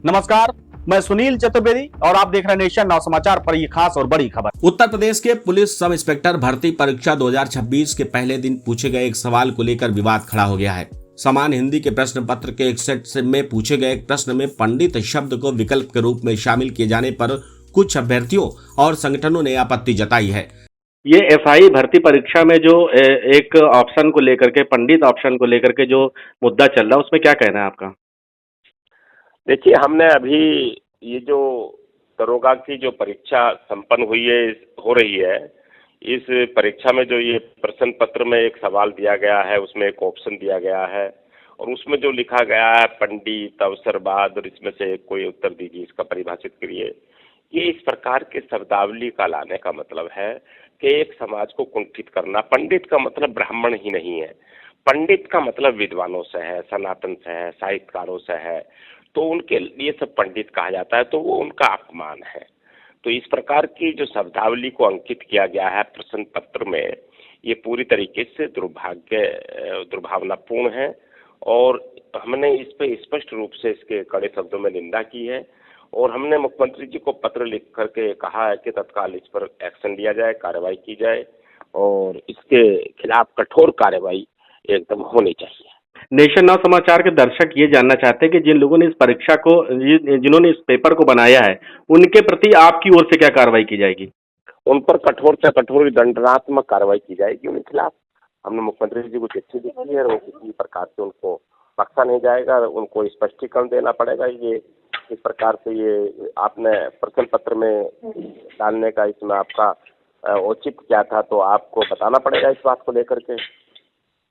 नमस्कार, मैं सुनील चतुर्वेदी और आप देख रहे हैं नेशन नाउ समाचार पर ये खास और बड़ी खबर। उत्तर प्रदेश के पुलिस सब इंस्पेक्टर भर्ती परीक्षा 2026 के पहले दिन पूछे गए एक सवाल को लेकर विवाद खड़ा हो गया है। समान हिंदी के प्रश्न पत्र के एक सेट में पूछे गए एक प्रश्न में पंडित शब्द को विकल्प के रूप में शामिल किए जाने पर कुछ अभ्यर्थियों और संगठनों ने आपत्ति जताई है। ये एफआई भर्ती परीक्षा में जो एक ऑप्शन को लेकर के, पंडित ऑप्शन को लेकर के जो मुद्दा चल रहा है, उसमें क्या कहना है आपका? देखिए, हमने अभी ये जो दरोगा की जो परीक्षा संपन्न हुई है, हो रही है, इस परीक्षा में जो ये प्रश्न पत्र में एक सवाल दिया गया है, उसमें एक ऑप्शन दिया गया है और उसमें जो लिखा गया है पंडित, अवसरवाद, और इसमें से कोई उत्तर दीजिए, इसका परिभाषित करिए। ये इस प्रकार के शब्दावली का लाने का मतलब है कि एक समाज को कुंठित करना। पंडित का मतलब ब्राह्मण ही नहीं है, पंडित का मतलब विद्वानों से है, सनातन से है, साहित्यकारों से है, तो उनके लिए सब पंडित कहा जाता है, तो वो उनका अपमान है। तो इस प्रकार की जो शब्दावली को अंकित किया गया है प्रश्न पत्र में, ये पूरी तरीके से दुर्भावनापूर्ण है और हमने इस पे स्पष्ट रूप से इसके कड़े शब्दों में निंदा की है और हमने मुख्यमंत्री जी को पत्र लिख करके कहा है कि तत्काल इस पर एक्शन लिया जाए, कार्रवाई की जाए और इसके खिलाफ कठोर कार्रवाई एकदम होनी चाहिए। नेशन नाउ समाचार के दर्शक ये जानना चाहते हैं कि जिन लोगों ने इस परीक्षा को, जिन्होंने इस पेपर को बनाया है, उनके प्रति आपकी ओर से क्या कार्रवाई की जाएगी? उन पर कठोर से कठोर दंडात्मक कार्रवाई की जाएगी उनके खिलाफ। हमने मुख्यमंत्री जी को चिट्ठी लिखी है और किसी प्रकार से उनको बख्शा नहीं जाएगा, उनको स्पष्टीकरण देना पड़ेगा। ये इस प्रकार से ये आपने प्रश्न पत्र में डालने का इसमें आपका औचित्य क्या था, तो आपको बताना पड़ेगा इस बात को लेकर के।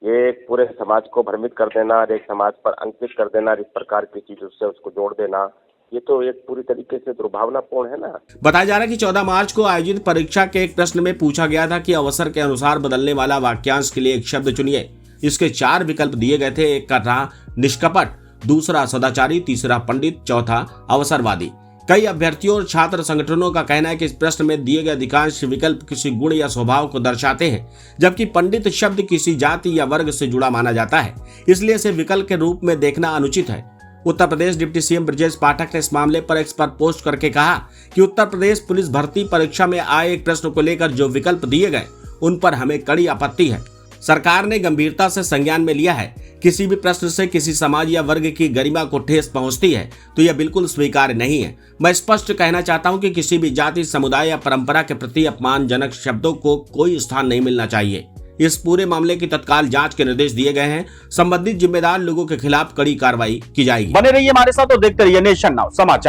ये पूरे समाज को भ्रमित कर देना और एक समाज पर अंकित कर देना, इस प्रकार की चीजों से उसको जोड़ देना, ये तो एक पूरी तरीके से दुर्भावनापूर्ण है ना। बताया जा रहा है कि 14 मार्च को आयोजित परीक्षा के एक प्रश्न में पूछा गया था कि अवसर के अनुसार बदलने वाला वाक्यांश के लिए एक शब्द चुनिए। इसके 4 विकल्प दिए गए थे। एक का था निष्कपट, दूसरा सदाचारी, तीसरा पंडित, चौथा अवसरवादी। कई अभ्यर्थियों और छात्र संगठनों का कहना है कि इस प्रश्न में दिए गए अधिकांश विकल्प किसी गुण या स्वभाव को दर्शाते हैं, जबकि पंडित शब्द किसी जाति या वर्ग से जुड़ा माना जाता है, इसलिए इसे विकल्प के रूप में देखना अनुचित है। उत्तर प्रदेश डिप्टी सीएम ब्रजेश पाठक ने इस मामले पर एक्स पर पोस्ट करके कहा कि उत्तर प्रदेश पुलिस भर्ती परीक्षा में आए एक प्रश्न को लेकर जो विकल्प दिए गए, उन पर हमें कड़ी आपत्ति है। सरकार ने गंभीरता से संज्ञान में लिया है। किसी भी प्रश्न से किसी समाज या वर्ग की गरिमा को ठेस पहुंचती है तो यह बिल्कुल स्वीकार्य नहीं है। मैं स्पष्ट कहना चाहता हूं कि किसी भी जाति, समुदाय या परंपरा के प्रति अपमानजनक शब्दों को कोई स्थान नहीं मिलना चाहिए। इस पूरे मामले की तत्काल जांच के निर्देश दिए गए हैं। संबंधित जिम्मेदार लोगों के खिलाफ कड़ी कार्रवाई की जाएगी। बने रहिए हमारे साथ और देखते रहिए नेशन नाउ समाचार।